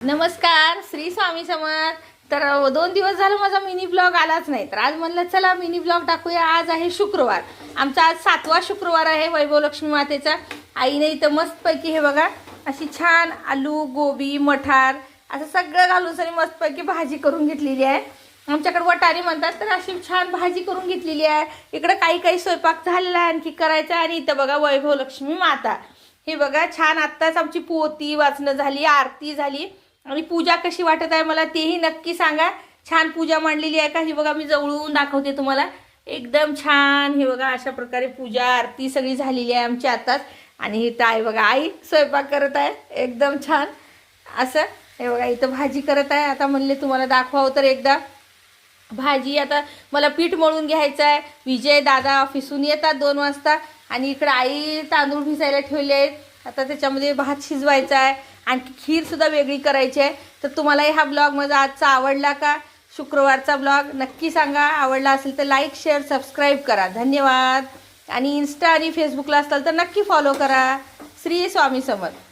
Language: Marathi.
नमस्कार, श्री स्वामी समर्थ. तर 2 दिवस झालं माझा मिनी ब्लॉग आलाच नाही, तर आज म्हणलं चला मिनी ब्लॉग टाकूया. आज आहे शुक्रवार, आमचा आज 7वा शुक्रवार आहे वैभव लक्ष्मी मातेचा. आईने इथं मस्तपैकी हे बघा अशी छान आलू गोबी मठार असं सगळं घालून सरी मस्तपैकी भाजी करून घेतलेली आहे. आमच्याकडे वटाणे म्हणतात, तर अशी छान भाजी करून घेतलेली आहे. इकडं काही काही स्वयंपाक झालेला आहे, आणखी करायचा. आणि इथं बघा वैभव लक्ष्मी माता, हे बघा छान आत्ताच आमची पोती वाचणं झाली, आरती झाली. आणि पूजा कशी वाटत आहे मला तेही नक्की सांगा. छान पूजा मांडलेली आहे का? ही बघा मी जवळून दाखवते तुम्हाला. एकदम छान हे बघा अशा प्रकारे पूजा आरती सगळी झालेली आहे आमची आताच. आणि हे तर आहे बघा आई स्वयंपाक करत आहे एकदम छान असं. हे बघा इथं भाजी करत आहे. आता म्हणले तुम्हाला दाखवावं तर एकदा भाजी. आता मला पीठ मळून घ्यायचं आहे. विजय दादा ऑफिसून येतात 2 वाजता. आणि इकडे आई तांदूळ भिजायला ठेवले आहेत. आता त्याच्यामध्ये भात शिजवायचा आहे, आणखी खीरसुद्धा वेगळी करायची आहे. तर तुम्हालाही हा ब्लॉग माझा आजचा आवडला का? शुक्रवारचा ब्लॉग नक्की सांगा. आवडला असेल तर लाईक शेअर सबस्क्राईब करा. धन्यवाद. आणि इंस्टा आणि फेसबुकला असाल तर नक्की फॉलो करा. श्री स्वामी समर्थ.